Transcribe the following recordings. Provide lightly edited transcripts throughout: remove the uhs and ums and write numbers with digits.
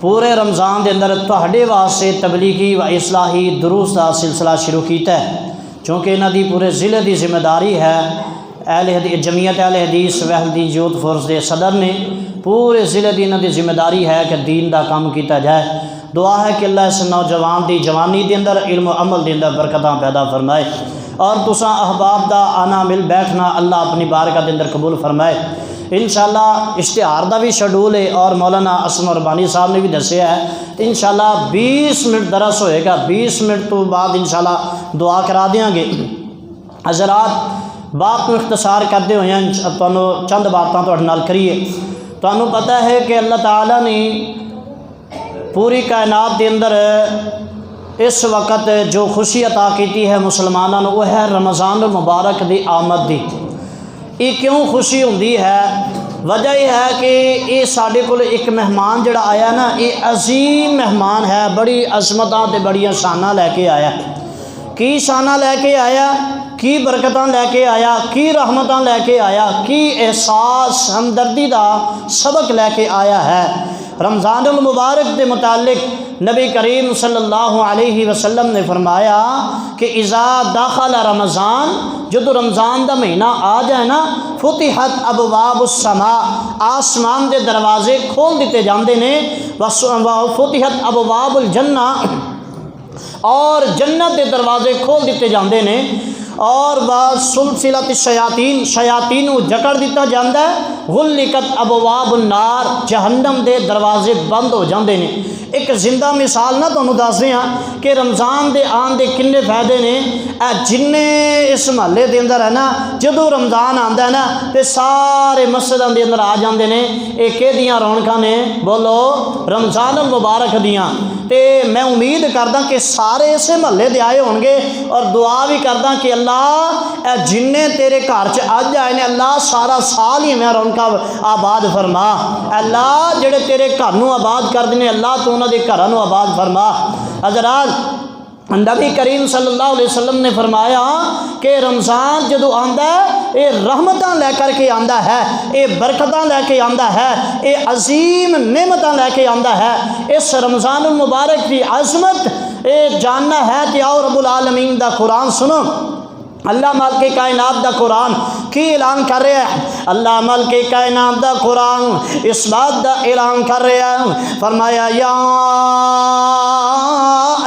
پورے رمضان دے اندر تہاڈے واسطے تبلیغی و اصلاحی دروس دا سلسلہ شروع کیتا ہے، چونکہ انہاں دی پورے ضلع دی ذمہ داری ہے۔ جمعیت اہل حدیث وحدی یوتھ فورس دے صدر نے پورے ضلع دی انہاں دی ذمہ داری ہے کہ دین دا کام کیتا جائے۔ دعا ہے کہ اللہ اس نوجوان دی جوانی دے اندر علم و عمل دے اندر برکتاں پیدا فرمائے، اور تساں احباب دا آنا مل بیٹھنا اللہ اپنی بارگاہ دے اندر قبول فرمائے۔ انشاءاللہ اشتہار دا بھی شیڈول ہے، اور مولانا اسم ربانی صاحب نے بھی دسیا ہے، انشاءاللہ 20 منٹ درس ہوئے گا، 20 منٹ تو بعد انشاءاللہ دعا کرا دیاں گے۔ حضرات بات کو اختصار کرتے ہوئے تمہیں چند باتاں تہاڈے نال کریے۔ تمہیں پتہ ہے کہ اللہ تعالیٰ نے پوری کائنات کے اندر اس وقت جو خوشی عطا کیتی ہے مسلمانوں کو، وہ ہے رمضان المبارک دی آمد دی۔ یہ کیوں خوشی ہوندی ہے؟ وجہ یہ ہے کہ یہ ساڈے کول ایک مہمان جڑا آیا نا، یہ عظیم مہمان ہے، بڑی عظمتاں تے بڑیاں شاناں لے کے آیا۔ کی شاناں لے کے آیا، کی برکتاں لے کے آیا، کی رحمتاں لے کے آیا، کی احساس ہمدردی دا سبق لے کے آیا ہے۔ رمضان المبارک کے متعلق نبی کریم صلی اللہ علیہ وسلم نے فرمایا کہ اذا دخل رمضان، جب رمضان دا مہینہ آ جائے نا، فتحت ابواب السماء، آسمان دے دروازے کھول دیتے جاندے نے، فتحت ابواب الجنہ، اور جنت دے دروازے کھول دیتے جاندے نے، اور سلسلۃ الشیاطین، شیاطین کو جکڑ دیتا جاندہ ہے، غلقت ابواب النار، جہنم دے دروازے بند ہو جاندے نے۔ ایک زندہ مثال نہ تمہیں دس رہے ہیں کہ رمضان دے آن دے کنے فائدے نے۔ جنے اس محلے دے اندر ہے نا، جدو رمضان آندا ہے نا تے سارے مسجداں دے اندر آ جاندے نے۔ اے کہ دیاں رونقاں نے، بولو رمضان المبارک دیاں۔ تے میں امید کردا کہ سارے اسے محلے دے آئے ہون گے، اور دعا بھی کردا کہ اللہ اے جنے تیرے گھر چ اج آئے نے، اللہ سارا سال ہی میں رونقاں آباد فرما۔ اللہ جڑے تیرے گھر نو آباد کر دینے، اللہ تو انہاں دے گھراں نو آباد فرما۔ حضرات نبی کریم صلی اللہ علیہ وسلم نے فرمایا کہ رمضان جدو آندا ہے، یہ رحمتاں لے کر کے آندا ہے، یہ برکتاں لے کے آندا ہے، یہ عظیم نعمتاں لے کے آندا ہے۔ اس رمضان المبارک کی عظمت یہ جاننا ہے کہ آؤ رب العالمین دا قرآن سنو۔ اللہ مالک کائنات دا قرآن کی اعلان کر رہا ہے، اللہ مالک کائنات دا قرآن اس بات دا اعلان کر رہا ہے، فرمایا یا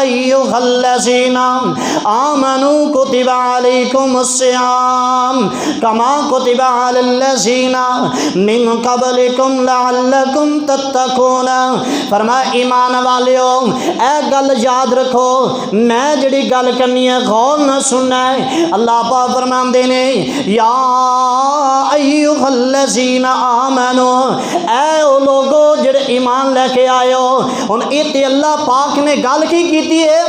ایھا الذین آمنوا کتب علیکم الصیام کما کتب علی الذین من قبلکم لعلکم تتقون۔ فرمایا ایمان والیو، اے گل یاد رکھو، میں جڑی گل کرنی ہے غور نہ سننا ہے۔ اللہ پاک فرماندے نے یا ایھا الذین آمنوا، اے او لوگو جڑے ایمان لے کے آئے ہو۔ ہن ایتھے اللہ پاک نے گل کی کیتی ہے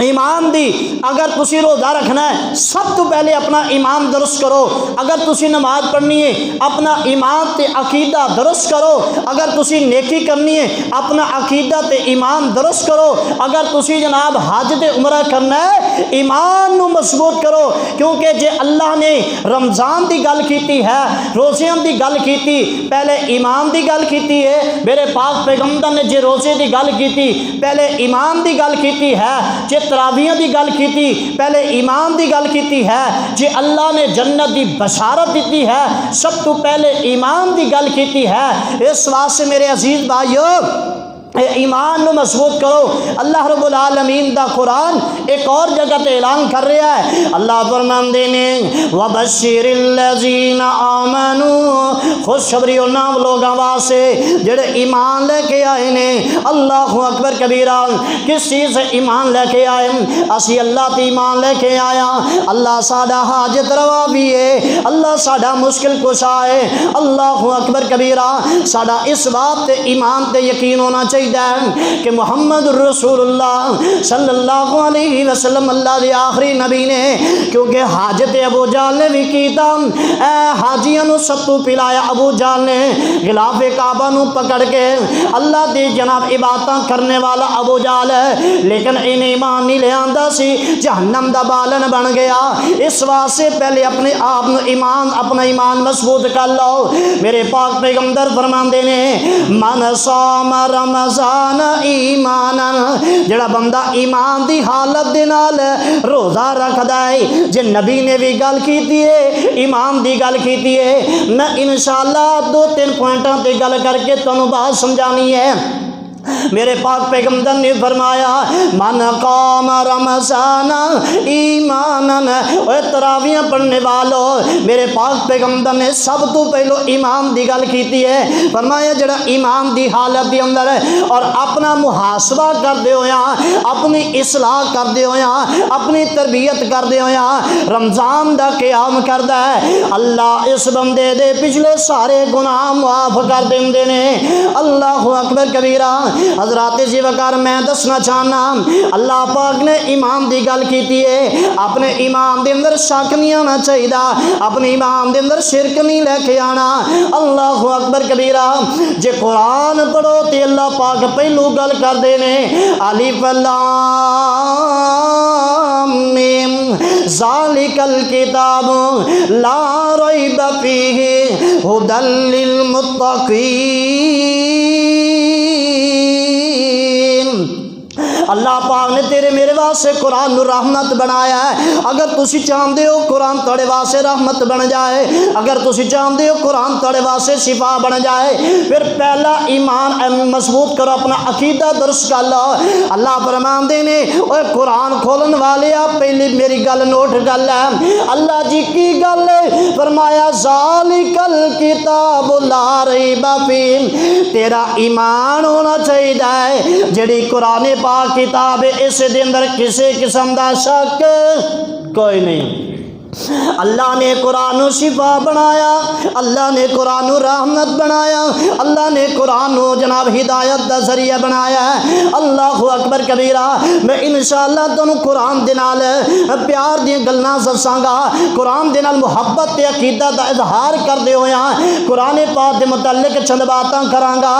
ایمان دی۔ اگر تسی روزہ رکھنا ہے سب تو پہلے اپنا ایمان درست کرو۔ اگر تسی نماز پڑھنی ہے اپنا ایمان تے عقیدہ درست کرو۔ اگر تسی نیکی کرنی ہے اپنا عقیدہ تے ایمان درست کرو۔ اگر تسی جناب حج تے عمرہ کرنا ہے ایمان نو مضبوط کرو، کیونکہ جے اللہ نے رمضان دی گل کیتی ہے، روزیاں دی گل کیتی، پہلے ایمان دی گل کیتی ہے۔ میرے پاک پیغمبر نے جے روزے دی گل کیتی پہلے ایمان دی گل کیتی ہے، جے تراویح دی گل کیتی پہلے ایمان دی گل کیتی ہے، جے اللہ نے جنت دی بشارت دیتی ہے سب تو پہلے ایمان دی گل کیتی ہے۔ اس واسطے میرے عزیز بھائیو ایمان نو مضبوط کرو۔ اللہ رب العالمین دا قرآن ایک اور جگہ تے اعلان کر رہا ہے، اللہ فرماندے نے وبشر الذین آمنوا، خوشخبری انہاں لوگاں واسطے جڑے ایمان لے کے آئے نے۔ اللہ اکبر کبیرہ، کس چیز سے ایمان لے کے آئے؟ اسی اللہ تے ایمان لے کے آیا، اللہ ساڈا حاجت روا بھی ہے، اللہ ساڈا مشکل کشا ہے۔ اللہ اکبر کبیرہ، ساڈا اس بات تے ایمان تے یقین ہونا چاہیے کہ محمد رسول اللہ صلی اللہ علیہ وسلم اللہ دے آخری نبی نے، کیونکہ حاجت ابو جہل نے بھی کیتا، حاجیاں نو ستو پلایا ابو جہل نے، غلاف کعبہ نو پکڑ کے اللہ دی جناب عبادتاں کرنے والا ابو جہل ہے، لیکن انہیں ایمان نہیں لے آندا سی، جہنم دا بالن بن گیا۔ اس واسطے پہلے اپنے آپ اپنا ایمان مضبوط کر لو۔ میرے پاک پیغمبر فرماندے نے من صام رمضان رمضان ایمانا، جڑا بندہ ایمان دی حالت دے نال روزہ رکھدا ہے، جے نبی نے بھی گل کیتی ہے ایمان دی گل کیتی ہے، میں انشاءاللہ 2-3 پوائنٹاں تے گل کر کے تانوں بات سمجھانی ہے۔ میرے پاک پیغمبر نے فرمایا من قام رمضان ایمانا، اے تراویاں پڑھنے والوں، میرے پاک پیغمبر نے سب تو پہلو ایمان دی گل کیتی ہے۔ فرمایا جڑا ایمان دی حالت دی اندر ہے اور اپنا محاسبہ کردے ہویا، اپنی اصلاح کردے ہویا، اپنی تربیت کردے ہویا رمضان دا قیام کردا ہے، اللہ اس بندے دے پچھلے سارے گناہ معاف کر دیندے نے۔ اللہ اکبر کبیرہ۔ حضرات جی وقار میں دسنا چاہنا، اللہ پاک نے ایمان دی گل کیتی ہے، اپنے ایمان دے اندر شک نہیں آنا چاہیے، اپنے ایمان دے اندر شرک نہیں لے کے آنا۔ اللہ اکبر کبیرہ۔ جے قرآن پڑھو تے اللہ پاک پہلو گل کر دے نے الف لام میم ذالک الکتاب لا ریب فیہ ھدی للمتقین۔ اللہ پاک نے تیرے میرے واسطے قرآن نو رحمت بنایا ہے۔ اگر تسی چاہتے ہو قرآن تھوڑے واسطے رحمت بن جائے، اگر تسی چاہتے ہو قرآن تھوڑے واسطے شفا بن جائے، پھر پہلا ایمان مضبوط کرو، اپنا عقیدہ درست کر لو۔ اللہ فرماندے نے اوے قرآن کھولن والے پہلی میری گل نوٹ کر لے۔ اللہ جی کی گل ہے؟ فرمایا ذالک الکتاب لا ریب فیہ، تیرا ایمان ہونا چاہیے جڑی قرآن پاک کتاب ہے، اس دے اندر کسی قسم دا شک کوئی نہیں۔ اللہ نے قرآن و شفا بنایا، اللہ نے قرآن و رحمت بنایا، اللہ نے قرآن و جناب ہدایت دا ذریعہ بنایا ہے۔ اللہ اکبر کبیرہ۔ میں انشاءاللہ تانوں قرآن دے نال پیار دی گلاں دساں گا، قرآن دے نال محبت تے عقیدہ دا اظہار کردے ہویا قرآن پاک دے متعلق چند باتاں کراں گا۔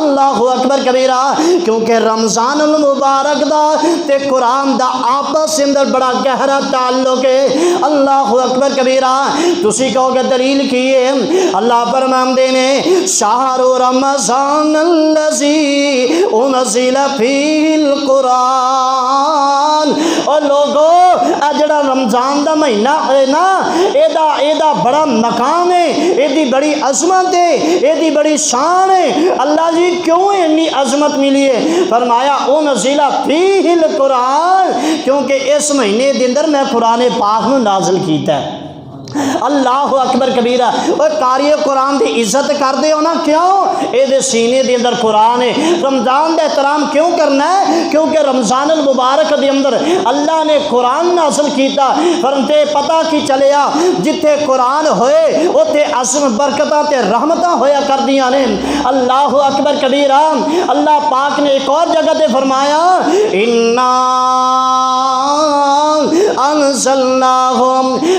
اللہ اکبر کبیرہ۔ کیونکہ رمضان المبارک دا تے قرآن دا آپس اندر بڑا گہرا تعلق ہے۔ اللہ اکبر کبیرہ۔ تسی کہو گے دلیل کی ہے؟ اللہ فرماندے نے شہر رمضان الذی انزل فیہ القرآن، اور لوگو اے جڑا رمضان دا مہینہ ہے نا، ایدہ بڑا مقام ہے، ایدی بڑی عظمت ہے، ایدی بڑی شان ہے۔ اللہ جی کیوں اتنی عظمت ملی ہے؟ فرمایا انزل فیہ القرآن، کیونکہ اس مہینے دے اندر میں قرآن پاک نو نازل کیتا ہے۔ اللہ اکبر کبیرہ۔ اور قاری قرآن دی عزت کر دے ہو نا، کیوں؟ اے دے سینے دے اندر قرآن ہے۔ رمضان دا احترام کیوں کرنا ہے؟ کیونکہ رمضان المبارک دے اندر اللہ نے قرآن نازل کیتا۔ فرمتے پتہ کی چلیا جتھے قرآن ہوئے اوتھے عظم برکتاں تے رحمتاں ہویا کر دیاں نے۔ اللہ اکبر کبیرہ۔ اللہ پاک نے ایک اور جگہ تے فرمایا اِنَّا انزلناہ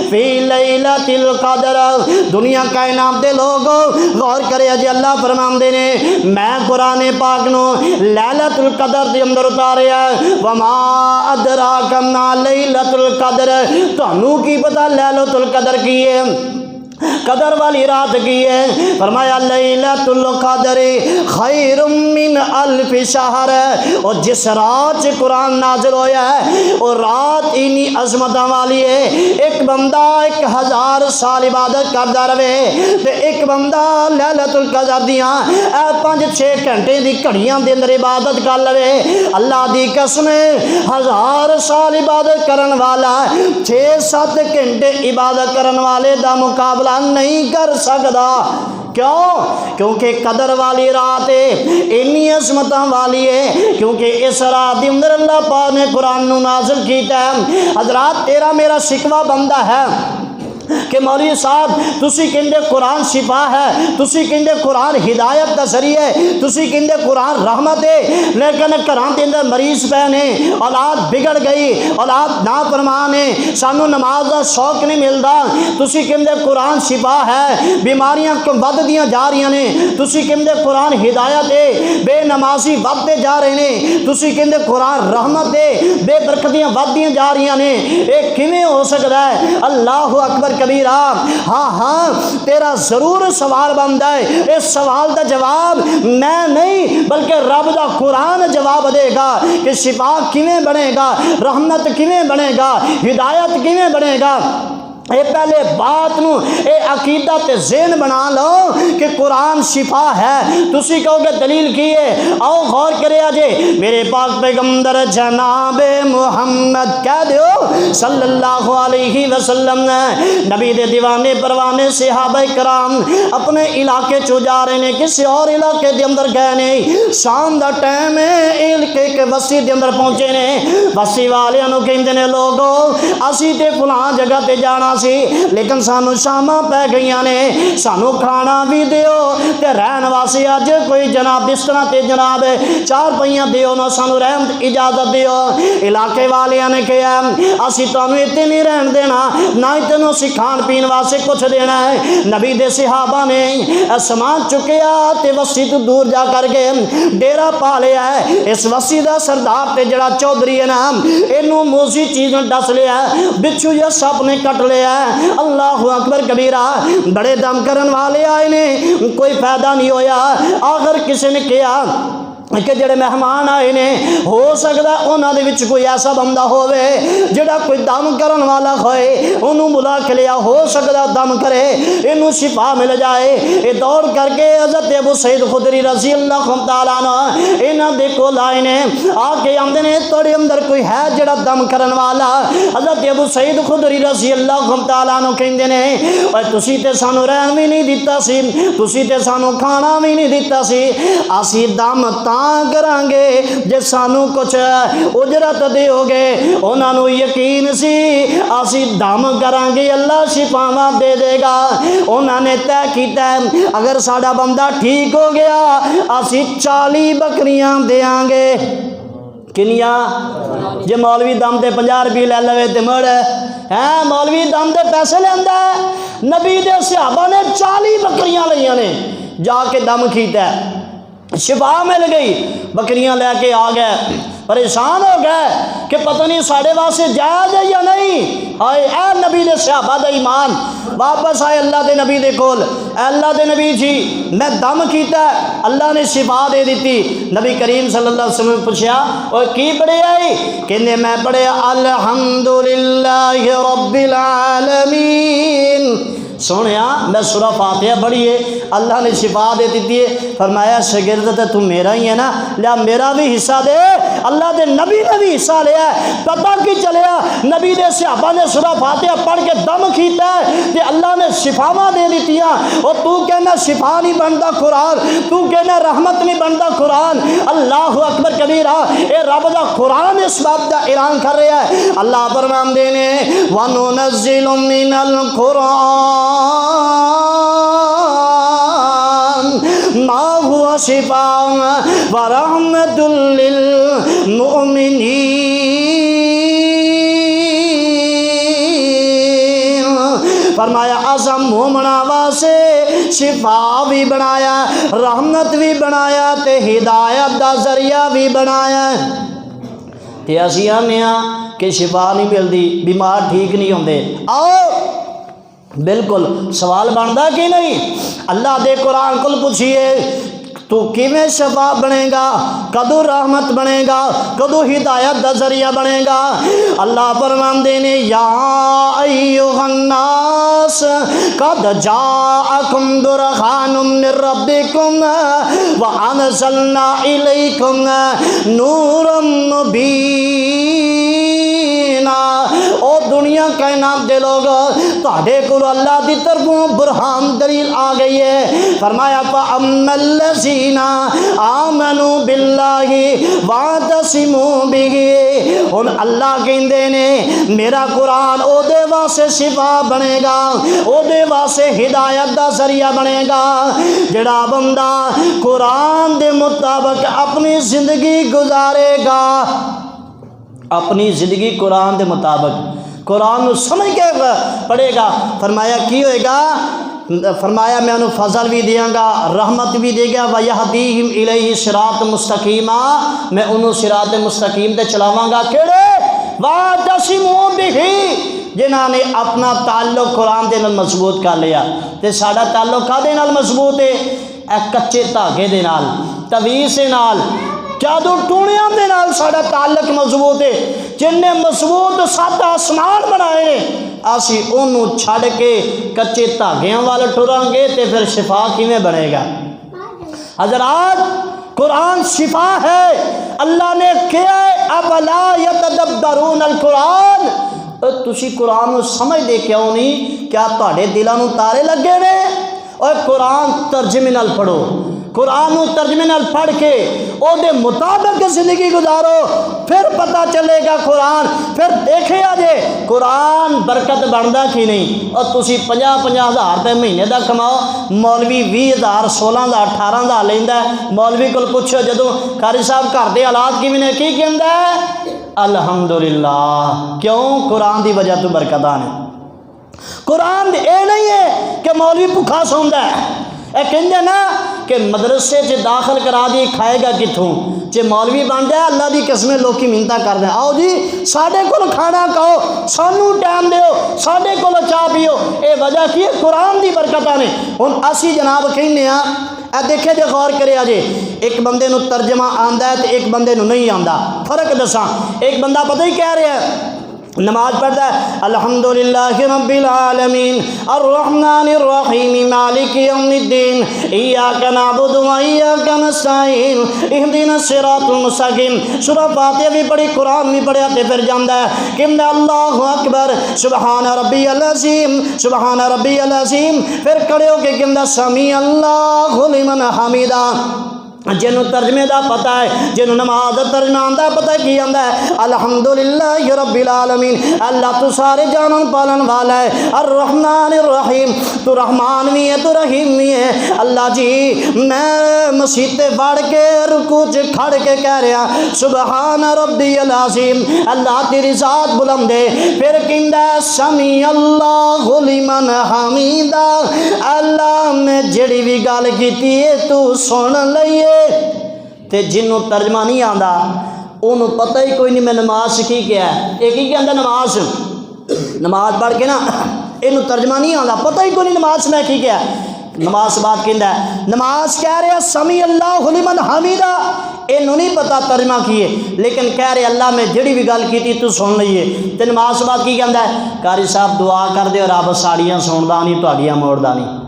فی لیلۃ القدر۔ دنیا کائنات دے لوگوں غور کرے جی، اللہ فرماندے نے میں قرآن پاک نو لیلۃ القدر دے اندر اتاریا۔ وما ادراک ما لیلۃ القدر، تانوں کی پتہ لیلۃ القدر کی ہے؟ قدر والی رات کی ہے؟ فرمایا لیلۃ القدر خیر من الف شہر۔ اور جس رات سے قرآن نازل ہویا ہے وہ رات انی عظمت والی ہے۔ ایک بندہ 1000 سال عبادت کردا رہے تے ایک بندہ لیلۃ القدر دیاں 5-6 گھنٹے دی گھڑیاں دے اندر عبادت کر لے۔ اللہ دی قسم 1000 سال عبادت کرن والا 6-7 گھنٹے عبادت کرن والے دا مقابلہ نہیں کر سکتا۔ کیوں؟ کیونکہ قدر والی رات ہے، انی عظمتاں والی ہے، کیونکہ اس رات کے اندر اللہ پاک نے قرآن نو نازل کیتا ہے۔ حضرات تیرا میرا شکوہ بندہ ہے کہ مولوی صاحب تسی کہندے قرآن شفا ہے، تسی کہندے قرآن ہدایت دا ذریعہ ہے، تسی کہندے قرآن رحمت ہے، لیکن گھراں دے اندر مریض پے نے، اولاد بگڑ گئی، اولاد نافرمان ہے، سانو نماز دا شوق نہیں ملدا۔ تسی کہندے قرآن شفا ہے، بیماریاں وددیاں جا رہی نے۔ تسی کہندے قرآن ہدایت ہے، بے نمازی ودتے جا رہے نے۔ تسی کہندے قرآن رحمت ہے، بے برکتیاں وددیاں جا رہی نے۔ اے کیویں ہو سکدا ہے؟ اللہ اکبر کبیرہ۔ ہاں ہاں تیرا ضرور سوال بنتا ہے، اس سوال دا جواب میں نہیں بلکہ رب دا قرآن جواب دے گا کہ شفا کیویں بنے گا، رحمت کیویں بنے گا، ہدایت کیویں بنے گا۔ اے پہلے بات نو اے عقیدہ تے ذہن بنا لو کہ قرآن شفا ہے۔ تسی کہو گے دلیل کی ہے، آؤ غور کرے آجے میرے پاک پیغمبر جناب محمد کہہ دیو صلی اللہ علیہ وسلم نے نبی دے دیوانے پروانے صحابہ کرام اپنے علاقے چو جا رہے نے، کسی اور علاقے دے اندر گئے نہیں، شام دا ٹائم ہے، علاقے کے بستی دے اندر پہنچے نے، بستی والے انہوں کہندے نے لوگو اسی تے فلاں جگہ تے جانا سی لیکن سانو شاماں پہ گئیاں نے، سانو کھانا بھی دیو تے رہن واسطے اج کوئی جناب بستر تے جناب چار پہیاں دیو نہ سانو رہن اجازت دیو۔ علاقے والیاں نے کہا اسی تانوں اتنے نہیں رہن دینا، نہ تینوں سی کھان پین واسطے کچھ دینا ہے۔ نبی دے صحابہ نے سامان چکیا تے وسطی تو دور جا کر کے ڈیرا پا لیا ہے۔ اس وسطی دا سردار تے جڑا چودھری ہے نا اینوں موزی چیز ڈس لیا ہے، بچھو یا سپ نے کٹ لیا ہے۔ اللہ اکبر کبیرہ، بڑے دم کرن والے آئے نے، کوئی فائدہ نہیں ہویا۔ آخر کسی نے کہا کہ جڑے مہمان آئے نے ہو سکتا انہاں دے وچ کوئی ایسا بندہ ہوئے جڑا کوئی دم کرن والا ہوئے، انہوں بلا کے لیا، ہو سکتا دم کرے انہوں شفا مل جائے۔ یہ دوڑ کر کے حضرت ابو سعید خدری رضی اللہ تعالیٰ عنہ انہاں دے کول آئے نے، آ کے آندے نے تھوڑے اندر کوئی ہے جڑا دم کرن والا۔ حضرت ابو سعید خدری رضی اللہ تعالیٰ عنہ کہندے نے اوے تسی تے سانو رہن بھی نہیں دیتا سی، تسی تے سانو کھانا بھی نہیں دیتا سی، اسی دم کران گے جے سانو کچھ اجرت دیو گے۔ انہاں نو یقین سی اسی دم کران گے اللہ شفاواں دے دے گا۔ انہاں نے طے کیتا ہے اگر ساڈا بندہ ٹھیک ہو گیا اسی 40 بکریاں دیاں گے۔ کنیاں؟ جے مولوی دم دے 50 روپے لے لوے تے مڑ ہے مولوی دم دے پیسے لیندا ہے۔ نبی دے صحابہ نے 40 بکریاں لیاں نے، جا کے دم کیتا ہے، شفا مل گئی، بکریاں لے کے آ گئے، پریشان ہو گئے کہ پتہ نہیں ساڑھے واسطے جائز ہے یا نہیں۔ آئے اے نبی دے صحابہ دا ایمان، واپس آئے اللہ دے نبی دے کول، اے اللہ دے نبی جی میں دم کیتا ہے، اللہ نے شفا دے دیتی۔ نبی کریم صلی اللہ علیہ وسلم پوچھا اور کی پڑھے آئی؟ کہنے میں پڑھے الحمدللہ رب العالمین۔ سونیا میں سورہ فاتحہ پڑھی ہے، اللہ نے شفا دے دیتی ہے۔ فرمایا شاگرد تے تو میرا ہی ہے نا، لیا میرا بھی حصہ دے۔ اللہ دے نبی نے بھی حصہ لیا ہے۔ پتہ کی چلیا نبی دے صحابہ نے سورہ فاتحہ پڑھ کے دم کیتا ہے تے اللہ نے شفاواں دے دیتیاں۔ اور تو کہنا شفا نہیں بنتا قرآن، تو کہنا رحمت نہیں بنتا قرآن۔ اللہ اکبر کبیرہ، اے رب دا قرآن اس بات دا اعلان کر رہا ہے۔ اللہ فرمان دینے وَنُنَزِّلُ مِنَ الْقُرْآنِ ما هو شفاء ورحمة للمؤمنين۔ فرمایا اعظم مومنا واسے شفا بھی بنایا، رحمت بھی بنایا تے ہدایت دا ذریعہ بھی بنایا۔ تے اسی آنے کہ شفا نہیں ملتی، بیمار ٹھیک نہیں ہوندے۔ آؤ بالکل سوال بنتا کہ نہیں؟ اللہ دے قرآن کو پوچھئے تو کیویں شفا بنے گا، کدو رحمت بنے گا، کدو ہدایت دا ذریعہ بنے گا؟ اللہ فرماندے نے یا ایھا الناس قد جاءکم برہان من ربکم وانزلنا الیکم نورا مبینا۔ او دنیا کائنات دے لوگ تہاڈے کول اللہ دی طرفوں برہان دلیل آ گئی ہے۔ فرمایا فَأَمَّا الَّذِينَ آمَنُوا بِاللَّهِ وَاعْتَصِمُوا بِهِ، ہن اللہ کہندے نے میرا قرآن او دے واسطے شفا بنے گا، او دے واسطے ہدایت دا ذریعہ بنے گا جڑا بندہ قرآن دے مطابق اپنی زندگی گزارے گا، اپنی زندگی قرآن دے مطابق قرآن نو سمجھ کے پڑھے گا۔ فرمایا کی ہوئے گا؟ فرمایا میں انہوں فضل بھی دیاں گا، رحمت بھی دے گا، وَيَهْدِيهِمْ إِلَيْهِ صِرَاطٌ مُسْتَقِيمًا، میں انہوں صراط مستقیم تے چلاواں گا۔ کیڑے؟ وَاعْتَصِمُوا بِهِ، جنہاں نے اپنا تعلق قرآن دے نال مضبوط کر لیا۔ تے ساڈا تعلق کادے نال مضبوط ہے؟ اے کچے دھاگے دے نال، تویز دے نال، جادو ٹونیاں دے نال ساڈا تعلق مضبوط ہے۔ جن نے مضبوط 7 آسمان بنائے نے، اسی انہوں چھڑ کے کچے دھاگیاں وال ٹراں گے تے پھر شفا کیویں بنے گا؟ حضرات قرآن شفا ہے، اللہ نے کیا ہے افلا یتدبرون القرآن، تسی قرآن نو سمجھ دے کیوں نہیں؟ کیا تہاڈے دلاں نو تارے لگے نے؟ اور قرآن ترجمے نال پڑھو، قرآن نو ترجمے نال پڑھ کے او دے مطابق زندگی گزارو، پھر پتہ چلے گا قرآن، پھر دیکھے آجے قرآن برکت بندا کی نہیں۔ اور تسی 50-50 ہزار روپے مہینے دا کماؤ، مولوی 20,000 16,000 18,000 لیندا ہے۔ مولوی کول پوچھو جدوں قاری صاحب گھر دے حالات کیویں نے، کی کہندا ہے؟ الحمدللہ۔ کیوں؟ قرآن دی وجہ تو برکتاں نے۔ قرآن اے نہیں ہے کہ مولوی بھوکا سوندا ہے، اے کہندے نا کہ مدرسے چ داخل کرا دی کھائے گا کتھوں؟ جے مولوی بن جائے اللہ دی قسمیں لوکی منتا کر دیں، آؤ جی ساڈے کول کھانا کھاؤ، سانو ٹائم دیو، ساڈے کول چاہ پیو۔ اے وجہ کی ہے؟ قرآن دی برکتاں نے۔ ہن اسی جناب کہنے ہاں، اے دیکھے جے غور کرے جے، ایک بندے نو ترجمہ آندا ہے تے ایک بندے نو نہیں آندا۔ فرق دساں، ایک بندہ پتہ ہی کہہ رہا ہے، نماز پڑھتا ہے الحمدللہ رب العالمین الرحمن الرحیم مالک یوم الدین ایاک نعبد و ایاک نستعین اہدنا الصراط المستقیم۔ سورہ فاتحہ بھی پڑھی، قرآن بھی پڑھیا تے پھر جاندا ہے کہ اللہ اکبر سبحان ربی العظیم سبحان ربی العظیم، پھر کھڑے ہو کے کہندا سمیع اللہ لمن حمیدہ۔ جنہوں ترجمے دا پتہ ہے، جنہوں نماز دا ترجمہ آندا ہے، پتہ کی آندا ہے؟ الحمدللہ رب العالمین، اللہ تو سارے جانن پالن والا ہے، الرحمن الرحیم، تو رحمان بھی ہے تو رحیم بھی ہے۔ اللہ جی میں مسیح تے بڑھ کے رکوع چ کھڑ کے کہہ رہا سبحان ربی العظیم، اللہ تیری ذات بلند ہے۔ پھر کہندا ہے سمیع اللہ لمن حمیدہ، اللہ میں جڑی بھی گل کیتی ہے تو سن لئیے۔ تے جنوں ترجمہ نہیں آندا انہوں پتہ ہی کوئی نہیں میں نماز سکھی کیا ہے، ایک ہی کہندا نماز پڑھ کے نا اینوں ترجمہ نہیں آندا، پتہ ہی کوئی نہیں نماز میں کی کیا ہے۔ نماز بات کہندا ہے، نماز کہہ رہے سمیع اللہ لمن حمیدہ، اینوں نہیں پتہ ترجمہ کیے، لیکن کہہ رہے اللہ میں جڑی بھی گل کیتی تو سن لئیے۔ تے نماز بات کی کہندا ہے قاری صاحب دعا کر دے رب ساڑیاں سندا نہیں تہاڈیاں موڑدا نہیں۔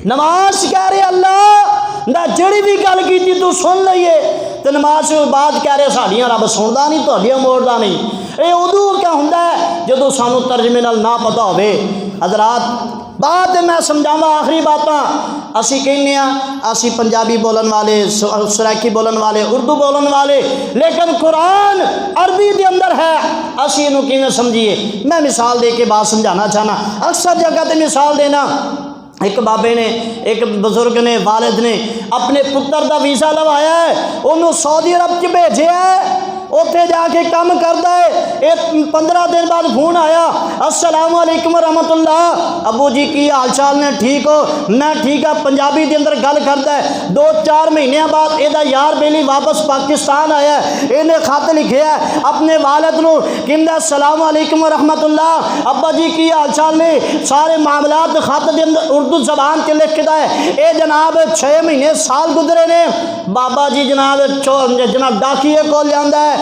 نماز کہہ رہے اللہ نہ جڑی بھی گل کیتی تو سن لئیے، تے نماز بعد کہہ رہے ساڑیاں رب سندا نہیں تہاڈیاں موڑدا نہیں۔ اے ادو کیا ہوندا ہے جدوں سانو ترجمے نال نہ پتہ ہوے۔ حضرات بات میں سمجھاواں آخری باتاں، اسی کہنے ہاں اسی پنجابی بولن والے، سرائکی بولن والے، اردو بولن والے، لیکن قرآن عربی دے اندر ہے، اسی انہوں کیویں سمجھیے؟ میں مثال دے کے بات سمجھانا چاہنا، اکثر جگہ تے مثال دینا۔ ایک بابے نے، ایک بزرگ نے، والد نے اپنے پتر دا ویزا لوایا ہے، انہوں سعودی عرب چ بھیجیا ہے، اوتھے جا کے کام کردا ہے۔ 15 دن بعد فون آیا السلام علیکم ورحمۃ اللہ، ابو جی کی حال چال نے، ٹھیک ہو؟ میں ٹھیک ہاں، پنجابی دے اندر گل کردا ہے۔ 2-4 مہینے بعد یہ یار بیلی واپس پاکستان آیا ہے، انہیں خط لکھیا ہے اپنے والد نو، کہندا السلام علیکم ورحمۃ اللہ، ابا جی کی حال چال نے، سارے معاملات خط دے اندر اردو زبان تے لکھدا ہے۔ اے جناب 6 مہینے سال گزرے نے، بابا جی جناب ڈاکیے کو لیندا ہے،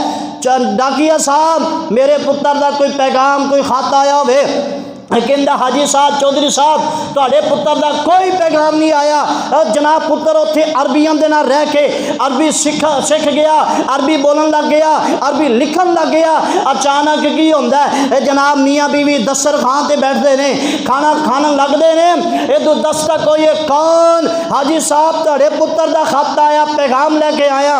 ڈاکیہ صاحب میرے پتر دا کوئی پیغام کوئی خط آیا ہوئے؟ کہندا حاجی صاحب چودھری صاحب تہاڈے پتر دا کوئی پیغام نہیں آیا۔ جناب پتر اوتھے عربیاں دے نال رہ کے عربی سکھ گیا، عربی بولن لگ گیا، عربی لکھن لگ گیا۔ اچانک کی ہوندا ہے جناب میاں بیوی دسترخوان تے بیٹھدے نے، کھانا کھانا لگدے نے، ادو دس تک کوئی کون حاجی صاحب تہاڈے پتر دا خط آیا، پیغام لے کے آیا۔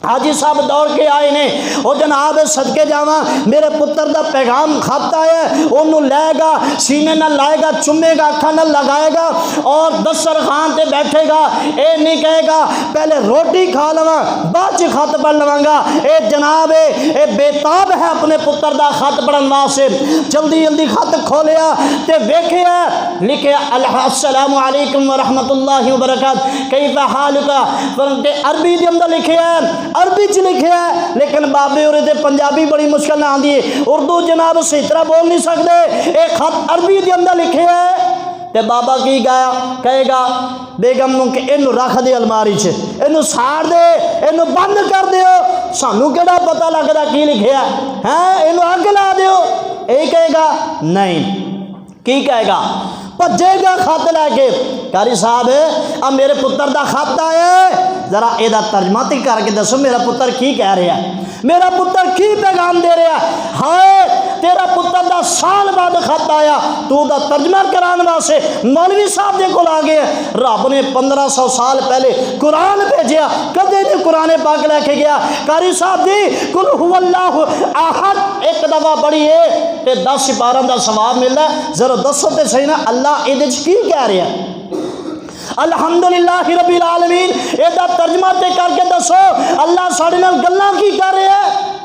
حاجی صاحب دوڑ کے آئے نے، وہ جناب صدقے جاواں میرے پتر دا پیغام خط آیا ہے، انہوں لے گا سینے نہ لائے گا، چومے گا، اکھاں نہ لگائے گا اور دسترخوان تے بیٹھے گا۔ اے نہیں کہے گا پہلے روٹی کھا لواں بعد چ خط پڑھ لواں گا۔ اے جناب اے بےتاب ہے اپنے پتر دا خط پڑھن واسطے۔ جلدی جلدی خط کھولیا تے ویکھیا لکھیا السلام علیکم ورحمۃ اللہ وبرکاتہ، کیف حالک؟ عربی دے اندر لکھیا عربی چ لکھیا ہے، لیکن بابے اور پنجابی بڑی مشکل نہ آتی ہے، اردو جناب صحیح طرح بول نہیں سکتے، ایک خط عربی دے اندر لکھے ہے تے بابا کی گایا کہے گا بیگم نو کہ اینو رکھ دے الماری چ، اینو ساڑ دے، اینو بند کر دیو، سانو کیڑا پتہ لگدا کی لکھیا ہے، اینو اگ لا دیو، اے کہے گا نہیں، کی کہے گا بھجے گا خط لے کے، قاری صاحب اب میرے پتر دا خط آیا ہے، ذرا اے دا ترجمہ تے کر کے دسو میرا پتر کی کہہ رہا ہے، میرا پتر کی پیغام دے رہا ہے، ہائے تیرا پتر دا سال بعد خط آیا، تو دا ترجمہ کران واسطے مولوی صاحب دے کول آ گئے، رب نے 1500 سال پہلے قرآن بھیجیا، کدے نہیں قرآن پاک لے کے گیا، قاری صاحب دی قل هو اللہ احد ایک دفعہ پڑھیے تے 10 سپاروں دا ثواب ملدا ہے، ذرا دسو تے صحیح نا اللہ اے وچ کی کہہ رہا ہے؟ الحمدللہ رب العالمین اے دا ترجمہ تے کر کے دسو اللہ ساڈے نال گلاں کی کر رہا ہے؟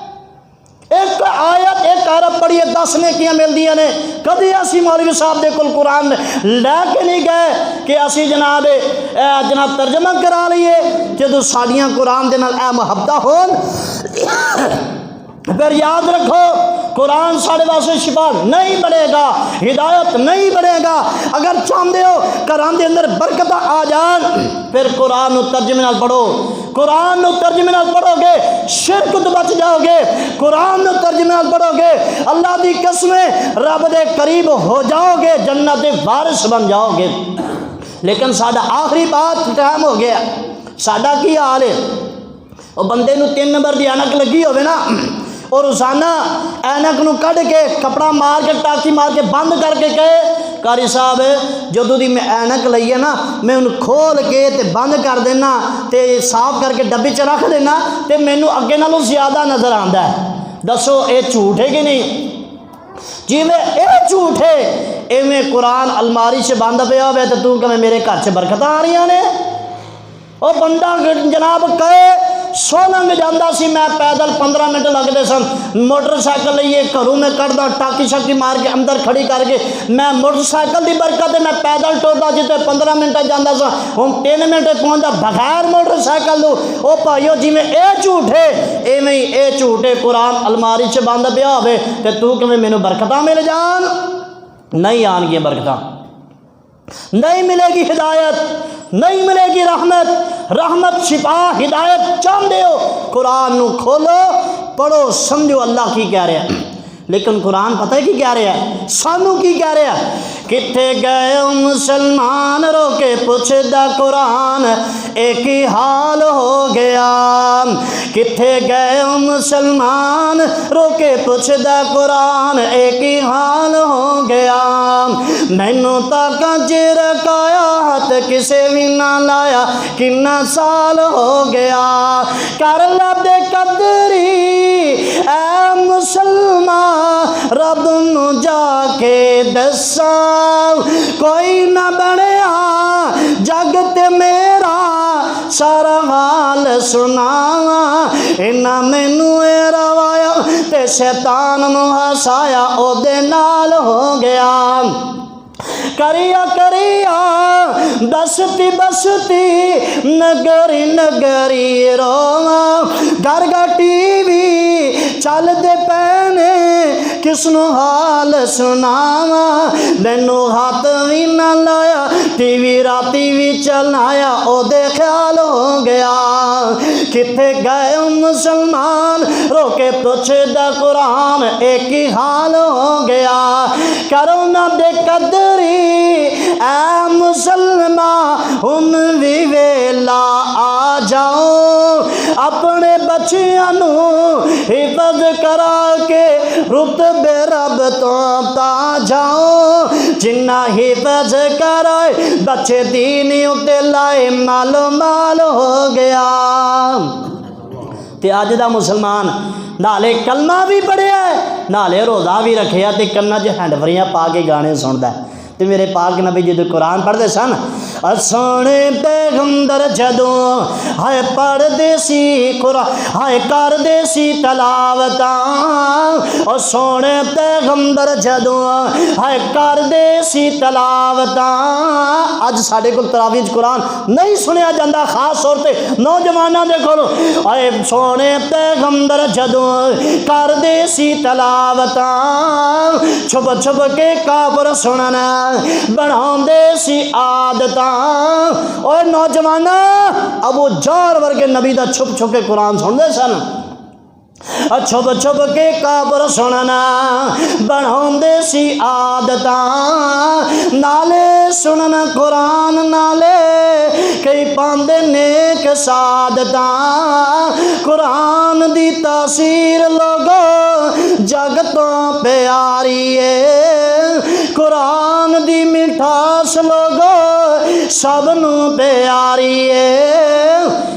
ایک آیت ایک عرب پڑھیے 10 نیکیاں ملدیاں نے، کدی اسی مولوی صاحب دے کول قرآن لے کے نہیں گئے کہ اسی جناب ترجمہ کرا لئیے، جدو ساڈیاں قرآن دے نال اے محبتہ ہون پھر یاد رکھو قرآن ساڑھے واسطے شفا نہیں بڑھے گا، ہدایت نہیں بڑھے گا، اگر چاہتے ہو قرآن دے اندر برکت آ جان پھر قرآن نو ترجمے نال پڑھو، قرآن نو ترجمے نال پڑھو گے شرک تو بچ جاؤ گے، قرآن نو ترجمے نال پڑھو گے اللہ دی قسمیں رب دے قریب ہو جاؤ گے، جنت دے وارث بن جاؤ گے۔ لیکن ساڈا آخری بات ٹائم ہو گیا، ساڈا کی حال ہے؟ وہ بندے نو 3 نمبر دی اینک لگی ہوئے نا، اور روزانہ اینک نو کڑھ کے کپڑا مار کے ٹاکی مار کے بند کر کے کہے قاری صاحب جدو دی میں اینک لئی ہے نا میں ان کھول کے تے بند کر دینا تے صاف کر کے ڈبی چ رکھ دینا تے مینوں اگے نالوں زیادہ نظر آندا ہے، دسو اے جھوٹ ہے کہ نہیں؟ جی میں اے جھوٹ ہے، ایویں قرآن الماری سے بند پیا ہوئے تو تو کہ میرے گھر سے برکت آ رہی نے، وہ بندہ جناب کہے سو لنگ جانا سی، میں پیدل 15 منٹ لگتے سن، موٹر سائیکل لئیے گھروں میں کڑدا ٹاکی شاکی مار کے اندر کھڑی کر کے میں موٹر سائیکل دی برکت میں پیدل ٹردا جتے 15 منٹ جانا سا ہوں 3 منٹ پہنچا بغیر موٹر سائیکل دو۔ او بھائیو جی میں اے جھوٹ ہے ایویں اے جھوٹ ہے قرآن الماری سے بند پیا ہوئے تے تو کہ مینوں برکتاں مل جان، نہیں آن گیا برکتاں، نہیں ملے گی ہدایت، نہیں ملے گی رحمت شفا ہدایت چاہتے ہو قرآن نو کھولو پڑھو سمجھو اللہ کی کہہ رہا ہے۔ لیکن قرآن پتہ ہے کی کہہ رہا ہے؟ سانو کی کہہ رہا ہے؟ کتھے گئے مسلمان رو کے پوچھدا قرآن ایک ہی حال ہو گیا، کتھے گئے مسلمان رو کے پوچھدا قرآن ایک ہی حال ہو گیا، مینوں تاک رکایا ہاتھ کسے بھی نہ لایا کنا سال ہو گیا، کر لب دے قدری اے مسلمان رب نو جا کے دساں، کوئی نہ بنیا جگ تے میرا سارا حال سناواں، انہاں مینوں اے روایا تے شیطان نو ہسایا او دے نال ہو گیا، کریا بستی بستی نگری نگری رواں، گھر گھر ٹی وی چل دے پینے کس نو حال سناواں، مینوں ہاتھ بھی نہ لایا ٹی وی راتی بھی چلایا او دے خیال ہو گیا، کتھے گئے مسلمان رو کے پوچھدا قرآن ایک ہی حال ہو گیا، کرو نہ بے قدری اے مسلمان ہن بھی ویلا آ جاؤ، اپنے بچیاں نو حفظ کرا کے رتبے رب تو پا جاؤ، جنہ حفظ کرائے بچے دینی اتے لائے مالو مال ہو گیا۔ تے اج دا مسلمان نالے کلمہ بھی پڑھیا ہے نالے روزہ بھی رکھیا تے کنا چ ہینڈ فریاں پا کے گانے سندا ہے۔ تے میرے پاک نبی جدو قرآن پڑھتے سن سونے پیغمبر جدوں ہائے پڑھ دے سی قرآن ہائے کر دے سی تلاوتاں اور سونے پیغمبر جدوں ہائے کر دے سی تلاوتاں اج ساڈے کول تراویح قرآن نہیں سنیا جاندہ خاص طور تے نوجواناں دے کول ہائے سونے پیغمبر جدوں کر دے سی تلاوتاں چھپ چھپ کے کافر سننا بناؤندے سی عادتاں اور نوجوان ابو جہل ورگے نبی دا چھپ چھپ کے قرآن سن دے سن چھپ چھپ کے کافر سننا بناؤندے سی عادتاں نالے سننا قرآن نالے کئی پاندے نیک سعادتاں قرآن دی تاثیر لوگو جگ تو پیاری ہے قرآن دی مٹھاس لوگو سب نو پیاری ہے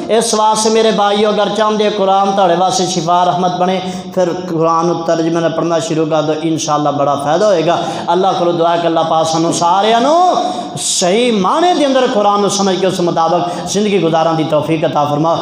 اس واسطے میرے بھائیو اگر چاہتے قرآن تھوڑے واسطے شفا رحمت بنے پھر قرآن ترجمے میں پڑھنا شروع کر دو انشاءاللہ بڑا فائدہ ہوئے گا اللہ کو دعا کہ اللہ پاک سانو سارے نو صحیح معنی دے اندر قرآن سمجھ کے اس مطابق زندگی گزارن دی توفیق عطا فرما